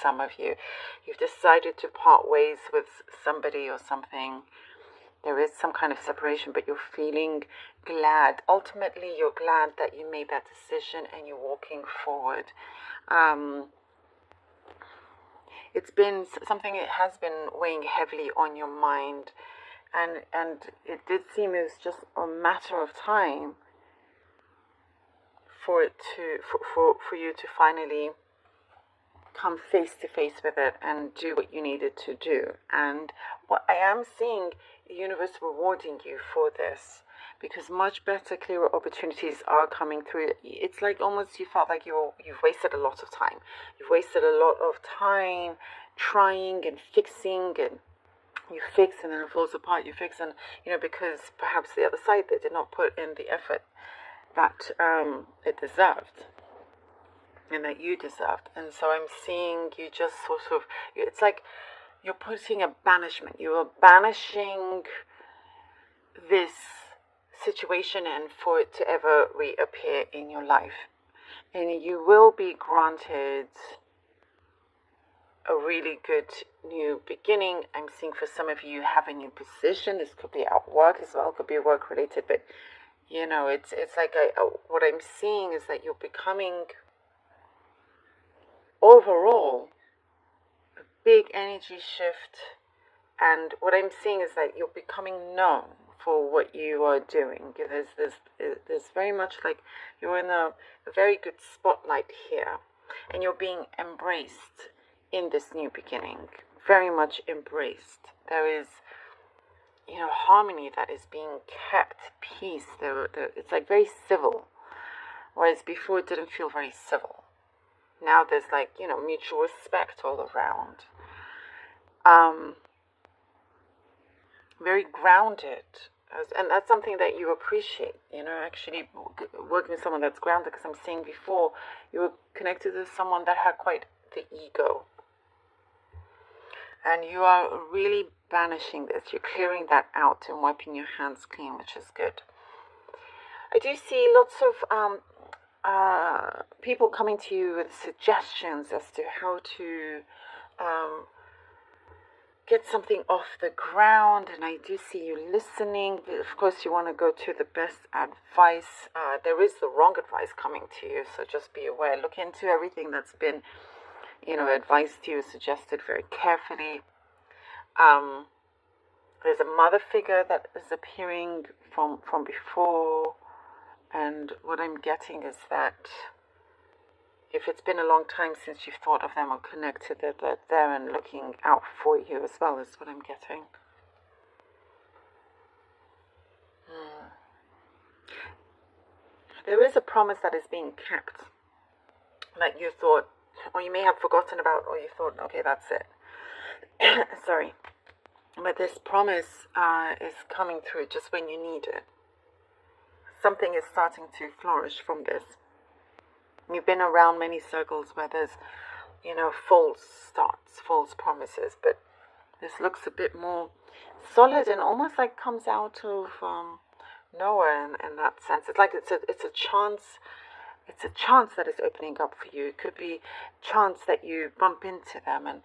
some of you. You've decided to part ways with somebody or something. There is some kind of separation, but you're feeling glad. Ultimately, you're glad that you made that decision and you're walking forward. It's been something that has been weighing heavily on your mind, and it did seem it was just a matter of time for you to finally come face to face with it and do what you needed to do. And what I am seeing, the universe rewarding you for this, because much better, clearer opportunities are coming through. It's like almost you felt like you've wasted a lot of time. You've wasted a lot of time trying and fixing, and you fix and then it falls apart. You fix, and because perhaps the other side, they did not put in the effort that it deserved and that you deserved. And so I'm seeing you just sort of, it's like you're putting a banishment. You are banishing this situation and for it to ever reappear in your life. And you will be granted a really good new beginning. I'm seeing for some of you have a new position. This could be at work as well, could be work related, but it's like what I'm seeing is that you're becoming overall a big energy shift. And what I'm seeing is that you're becoming known for what you are doing. There's very much like you're in a very good spotlight here, and you're being embraced in this new beginning. Very much embraced. There is harmony that is being kept, peace. It's like very civil, whereas before it didn't feel very civil. Now there's like mutual respect all around. Very grounded, and that's something that you appreciate. Actually working with someone that's grounded, because I'm seeing before you were connected to someone that had quite the ego, and you are really banishing this. You're clearing that out and wiping your hands clean, which is good. I do see lots of people coming to you with suggestions as to how to get something off the ground, and I do see you listening. Of course, you want to go to the best advice. There is the wrong advice coming to you, so just be aware. Look into everything that's been advised to you, suggested very carefully. There's a mother figure that is appearing from before, and what I'm getting is that if it's been a long time since you've thought of them or connected, they're there and looking out for you as well, is what I'm getting. There is a promise that is being kept, that you thought, or you may have forgotten about, or you thought, okay, that's it. Sorry. But this promise is coming through just when you need it. Something is starting to flourish from this. You've been around many circles where there's, false starts, false promises, but this looks a bit more solid and almost like comes out of nowhere in that sense. It's like it's a chance. It's a chance that is opening up for you. It could be chance that you bump into them and,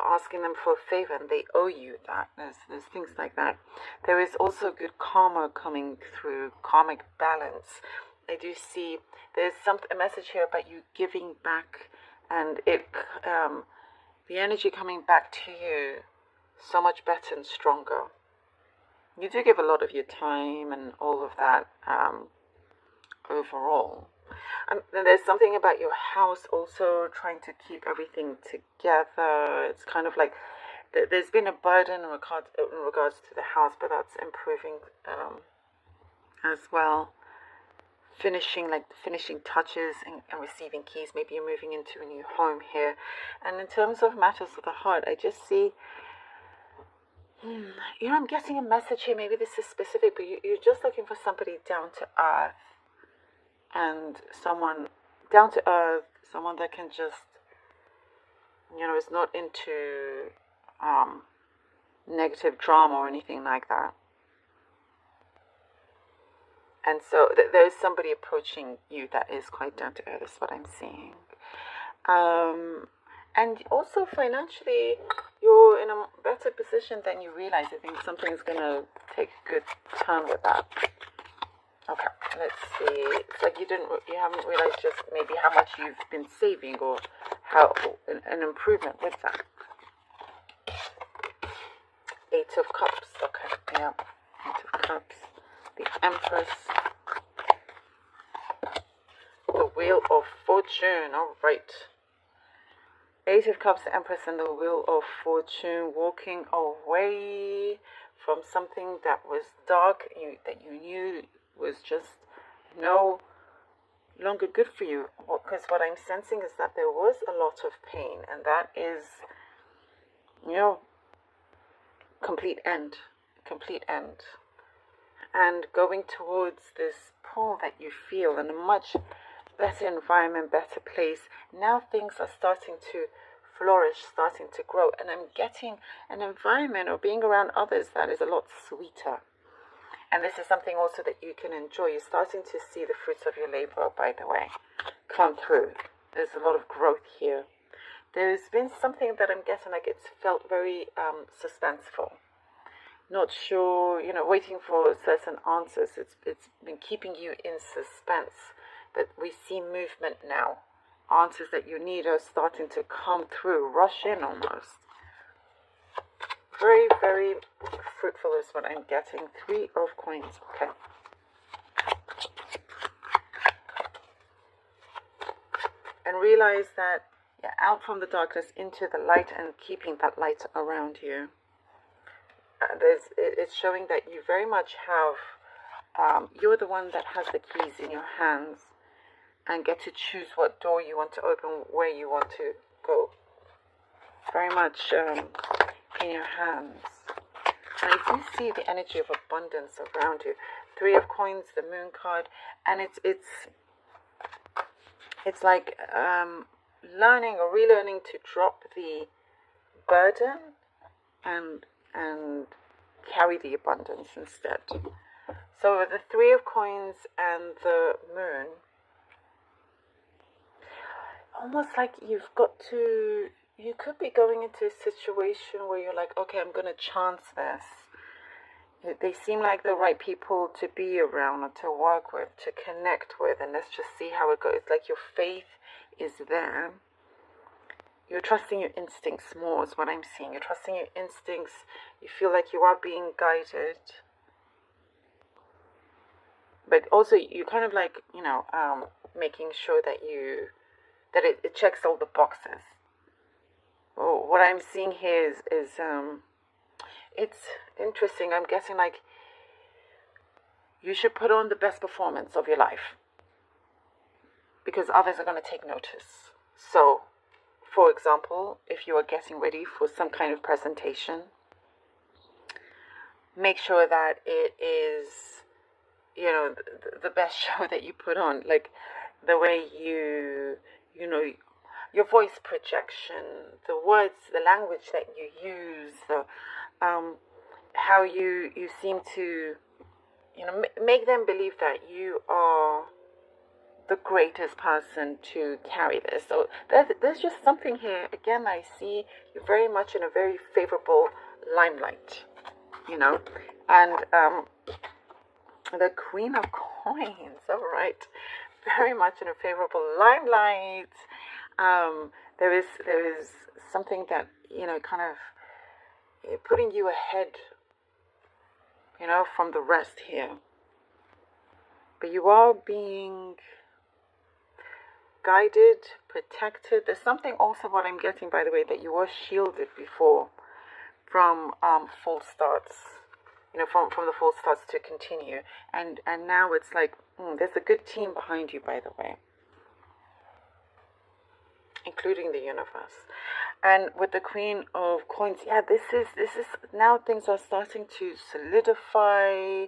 asking them for a favor and they owe you that. There's things like that. There is also good karma coming through, karmic balance. I do see there's a message here about you giving back, and the energy coming back to you so much better and stronger. You do give a lot of your time and all of that overall. And there's something about your house also, trying to keep everything together. It's kind of like there's been a burden in regards to the house, but that's improving as well. Finishing touches and receiving keys. Maybe you're moving into a new home here. And in terms of matters of the heart, I just see, I'm getting a message here. Maybe this is specific, but you're just looking for somebody down to earth. And someone down to earth, someone that can just, is not into negative drama or anything like that. And so there's somebody approaching you that is quite down to earth, is what I'm seeing. And also financially, you're in a better position than you realize. I think something's going to take a good turn with that. Okay, let's see. It's like you haven't realized just maybe how much you've been saving, or how an improvement with that. Eight of Cups. Okay, yeah. Eight of Cups. The Empress. The Wheel of Fortune. All right. Eight of Cups, the Empress, and the Wheel of Fortune. Walking away from something that was dark, that you knew was just no longer good for you. Because what I'm sensing is that there was a lot of pain, and that is, complete end. And going towards this pull that you feel in a much better environment, better place. Now things are starting to flourish, starting to grow, and I'm getting an environment or being around others that is a lot sweeter. And this is something also that you can enjoy. You're starting to see the fruits of your labor, by the way, come through. There's a lot of growth here. There's been something that I'm getting like it's felt very suspenseful. Not sure, waiting for certain answers. It's been keeping you in suspense. But we see movement now. Answers that you need are starting to come through, rush in almost. Very, very fruitful is what I'm getting. Three of Coins. Okay. And realize that you're out from the darkness into the light and keeping that light around you. It's showing that you very much have, you're the one that has the keys in your hands and get to choose what door you want to open, where you want to go. Very much in your hands. And I do see the energy of abundance around you. Three of Coins, the Moon card, and it's like learning or relearning to drop the burden and carry the abundance instead. So the Three of Coins and the Moon, almost like you could be going into a situation where you're like, okay, I'm going to chance this. They seem like the right people to be around or to work with, to connect with, and let's just see how it goes. It's like your faith is there. You're trusting your instincts more is what I'm seeing. You're trusting your instincts. You feel like you are being guided. But also you kind of like, making sure that it checks all the boxes. Oh, what I'm seeing here is it's interesting. I'm guessing like you should put on the best performance of your life because others are going to take notice. So, for example, if you are getting ready for some kind of presentation, make sure that it is, the best show that you put on. Like the way your voice projection, the words, the language that you use, how you seem to, make them believe that you are the greatest person to carry this. So there's just something here. Again, I see you very much in a very favorable limelight, and the Queen of Coins. All right, very much in a favorable limelight. There is something that kind of putting you ahead, from the rest here. But you are being guided, protected. There's something also what I'm getting, by the way, that you were shielded before from false starts. From the false starts to continue, and now it's like there's a good team behind you, by the way, including the universe. And with the Queen of Coins, this is now things are starting to solidify.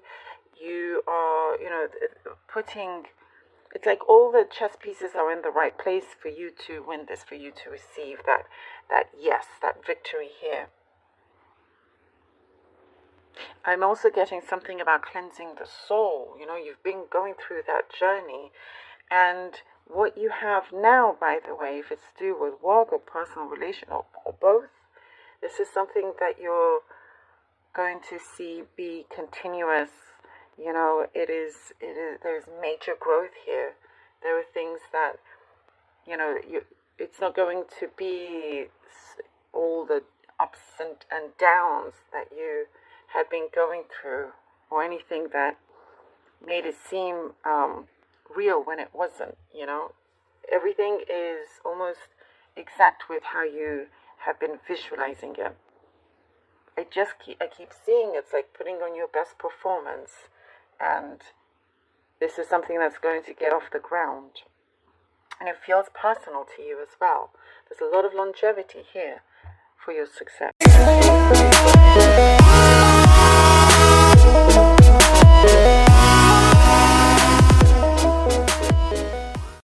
You are, putting. It's like all the chess pieces are in the right place for you to win this, for you to receive that yes, that victory here. I'm also getting something about cleansing the soul. You've been going through that journey, And what you have now, by the way, if it's to do with work or personal relation or both, this is something that you're going to see be continuous. You know, there's major growth here. There are things that, you know, it's not going to be all the ups and downs that you had been going through, or anything that made it seem real when it wasn't. You know, everything is almost exact with how you have been visualizing it. I keep seeing it's like putting on your best performance, and this is something that's going to get off the ground, and it feels personal to you as well. There's a lot of longevity here for your success.